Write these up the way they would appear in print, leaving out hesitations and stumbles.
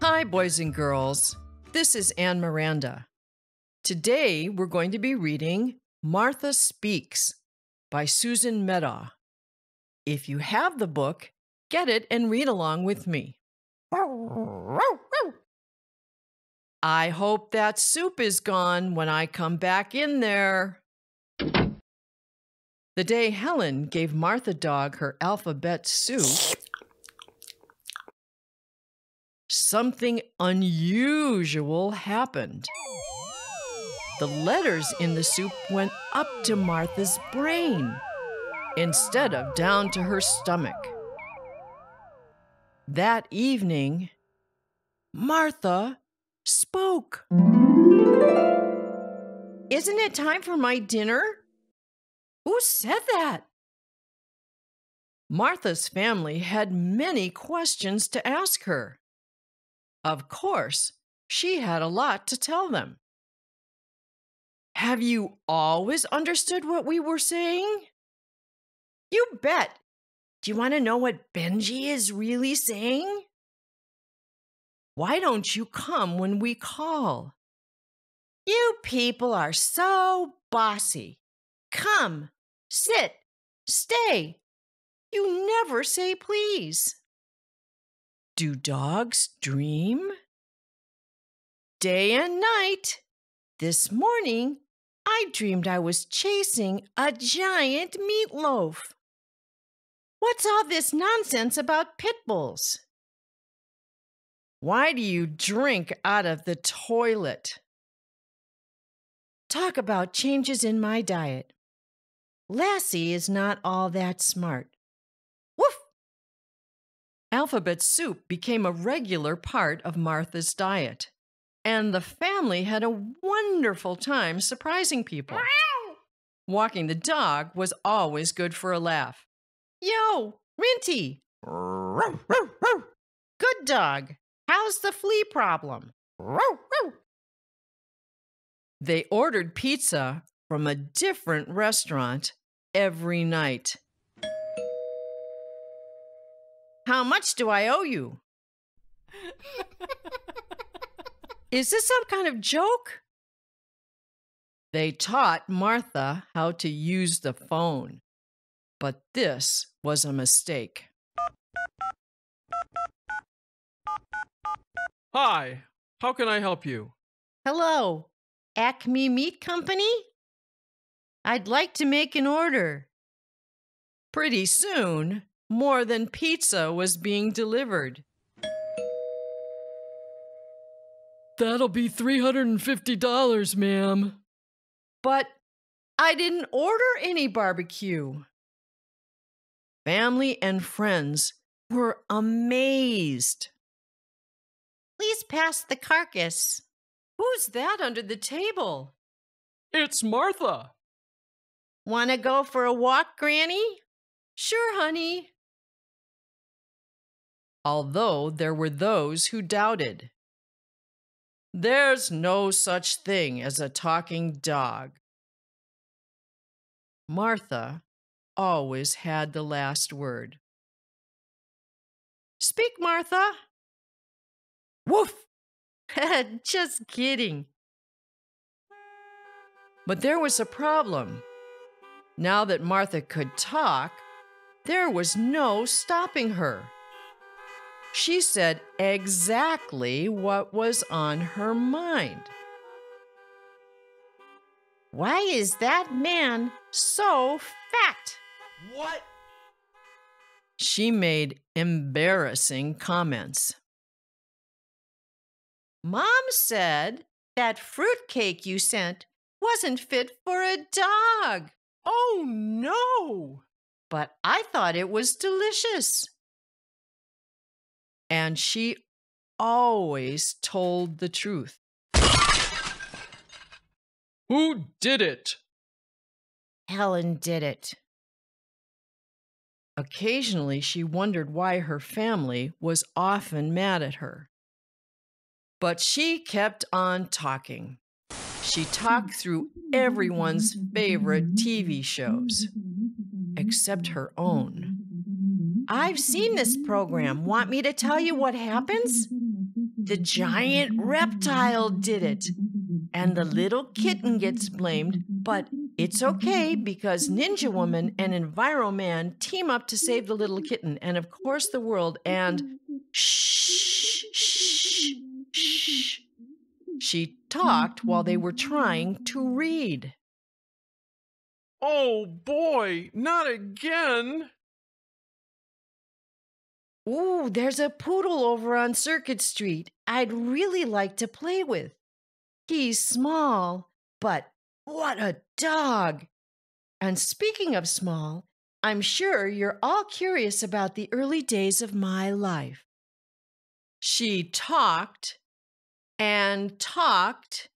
Hi, boys and girls. This is Anne Miranda. Today, we're going to be reading Martha Speaks by Susan Meddaugh. If you have the book, get it and read along with me. I hope that soup is gone when I come back in there. The day Helen gave Martha Dog her alphabet soup, something unusual happened. The letters in the soup went up to Martha's brain instead of down to her stomach. That evening, Martha spoke. Isn't it time for my dinner? Who said that? Martha's family had many questions to ask her. Of course, she had a lot to tell them. Have you always understood what we were saying? You bet. Do you want to know what Benji is really saying? Why don't you come when we call? You people are so bossy. Come, sit, stay. You never say please. Do dogs dream? Day and night. This morning, I dreamed I was chasing a giant meatloaf. What's all this nonsense about pit bulls? Why do you drink out of the toilet? Talk about changes in my diet. Lassie is not all that smart. Woof! Alphabet soup became a regular part of Martha's diet, and the family had a wonderful time surprising people. Walking the dog was always good for a laugh. Yo, Rinty! Good dog. How's the flea problem? They ordered pizza from a different restaurant every night. How much do I owe you? Is this some kind of joke? They taught Martha how to use the phone, but this was a mistake. Hi, how can I help you? Hello, Acme Meat Company? I'd like to make an order. Pretty soon, more than pizza was being delivered. That'll be $350, ma'am. But I didn't order any barbecue. Family and friends were amazed. Please pass the carcass. Who's that under the table? It's Martha. Want to go for a walk, Granny? Sure, honey. Although there were those who doubted. There's no such thing as a talking dog. Martha always had the last word. Speak, Martha. Woof! Just kidding. But there was a problem. Now that Martha could talk, there was no stopping her. She said exactly what was on her mind. Why is that man so fat? What? She made embarrassing comments. Mom said that fruitcake you sent wasn't fit for a dog. Oh, no! But I thought it was delicious. And she always told the truth. Who did it? Helen did it. Occasionally, she wondered why her family was often mad at her. But she kept on talking. She talked through everyone's favorite TV shows, except her own. I've seen this program. Want me to tell you what happens? The giant reptile did it, and the little kitten gets blamed, but it's okay because Ninja Woman and Enviro Man team up to save the little kitten and, of course, the world. And shh, shh, shh. She talked while they were trying to read. Oh boy, not again. Ooh, there's a poodle over on Circuit Street I'd really like to play with. He's small, but what a dog! And speaking of small, I'm sure you're all curious about the early days of my life. She talked and talked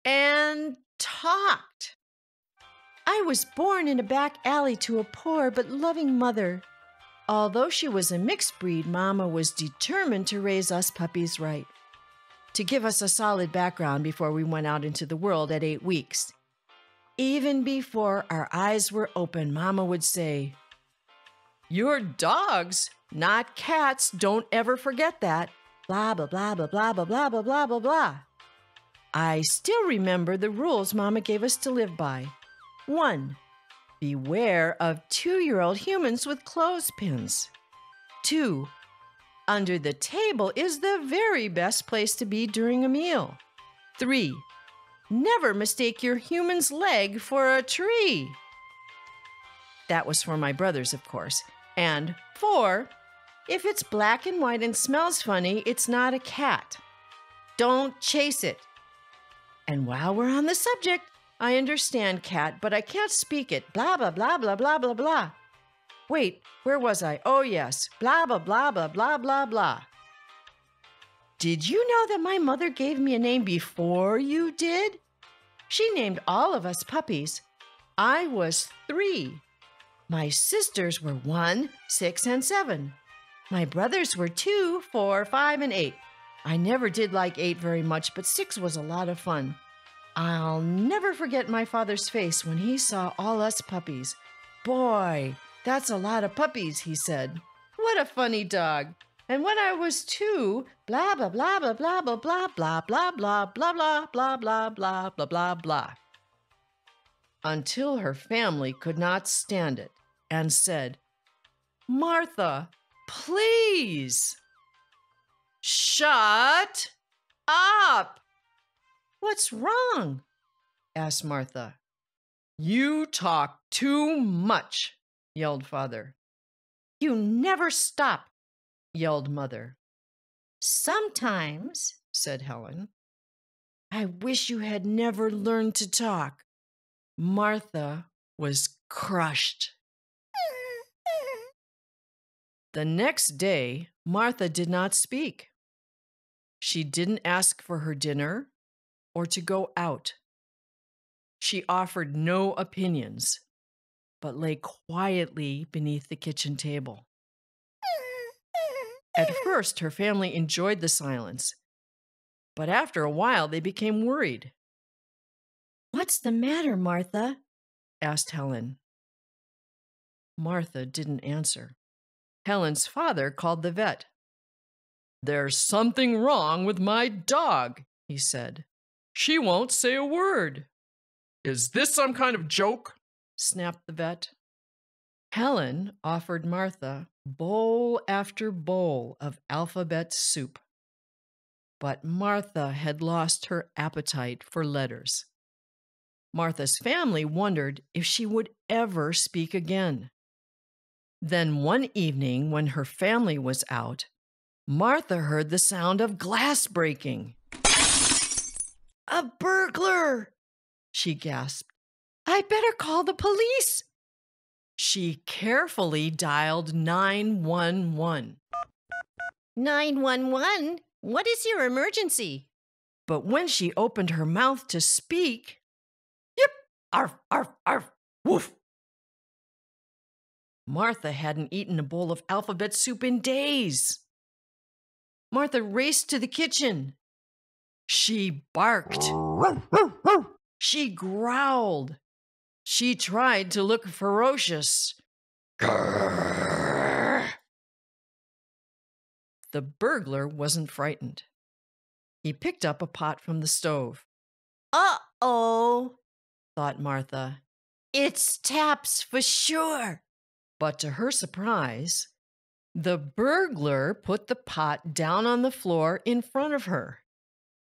and talked. I was born in a back alley to a poor but loving mother. Although she was a mixed breed, Mama was determined to raise us puppies right, to give us a solid background before we went out into the world at 8 weeks. Even before our eyes were open, Mama would say, "You're dogs, not cats. Don't ever forget that. Blah, blah, blah, blah, blah, blah, blah, blah, blah, blah, blah." I still remember the rules Mama gave us to live by. 1. Beware of 2-year-old humans with clothespins. 2. Under the table is the very best place to be during a meal. 3. Never mistake your human's leg for a tree. That was for my brothers, of course. And 4. If it's black and white and smells funny, it's not a cat. Don't chase it. And while we're on the subject, I understand cat, but I can't speak it. Blah, blah, blah, blah, blah, blah, blah. Wait, where was I? Oh, yes. Blah, blah, blah, blah, blah, blah, blah. Did you know that my mother gave me a name before you did? She named all of us puppies. I was 3. My sisters were 1, 6, and 7. My brothers were 2, 4, 5, and 8. I never did like 8 very much, but 6 was a lot of fun. I'll never forget my father's face when he saw all us puppies. "Boy, that's a lot of puppies," he said. "What a funny dog. And when I was 2, blah, blah, blah, blah, blah, blah, blah, blah, blah, blah, blah, blah, blah, blah, blah, blah, blah, blah." Until her family could not stand it and said, "Martha, please." "Shut up." "What's wrong?" asked Martha. "You talk too much," yelled Father. "You never stop," yelled Mother. "Sometimes," said Helen. "I wish you had never learned to talk." Martha was crushed. The next day, Martha did not speak. She didn't ask for her dinner or to go out. She offered no opinions, but lay quietly beneath the kitchen table. At first, her family enjoyed the silence, but after a while, they became worried. "What's the matter, Martha?" asked Helen. Martha didn't answer. Helen's father called the vet. "There's something wrong with my dog," he said. "She won't say a word." "Is this some kind of joke?" snapped the vet. Helen offered Martha bowl after bowl of alphabet soup. But Martha had lost her appetite for letters. Martha's family wondered if she would ever speak again. Then one evening, when her family was out, Martha heard the sound of glass breaking. "A burglar!" she gasped. "I better call the police." She carefully dialed 911. 911? What is your emergency? But when she opened her mouth to speak, "Yip! Arf, arf, arf! Woof!" Martha hadn't eaten a bowl of alphabet soup in days. Martha raced to the kitchen. She barked. She growled. She tried to look ferocious. The burglar wasn't frightened. He picked up a pot from the stove. Uh-oh, Thought Martha. it's taps for sure. But to her surprise, the burglar put the pot down on the floor in front of her.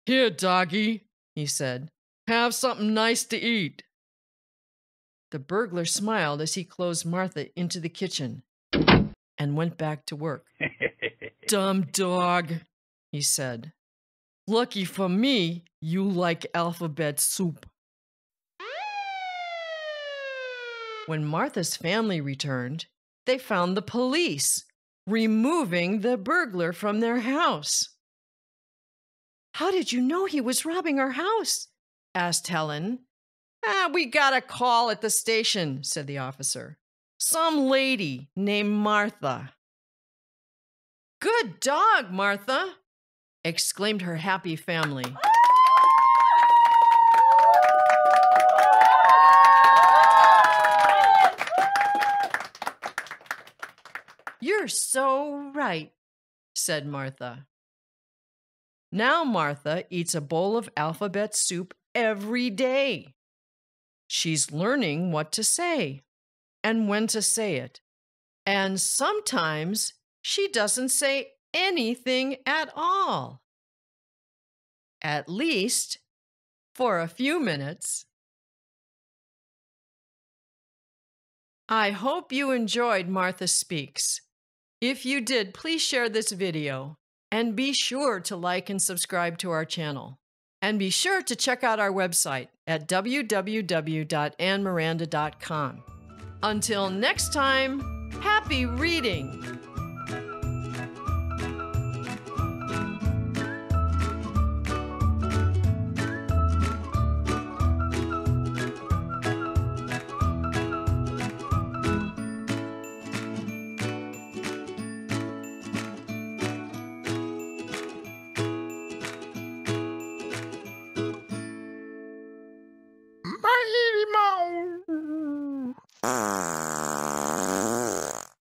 "Here, doggy," he said. "Have something nice to eat." The burglar smiled as he closed Martha into the kitchen and went back to work. "Dumb dog," he said. "Lucky for me, you like alphabet soup." When Martha's family returned, they found the police removing the burglar from their house. "How did you know he was robbing our house?" asked Helen. "We got a call at the station," said the officer. "Some lady named Martha." "Good dog, Martha!" exclaimed her happy family. "You're so right," said Martha. Now Martha eats a bowl of alphabet soup every day. She's learning what to say and when to say it. And sometimes she doesn't say anything at all. At least for a few minutes. I hope you enjoyed Martha Speaks. If you did, please share this video and be sure to like and subscribe to our channel. And be sure to check out our website at www.annemiranda.com. Until next time, happy reading!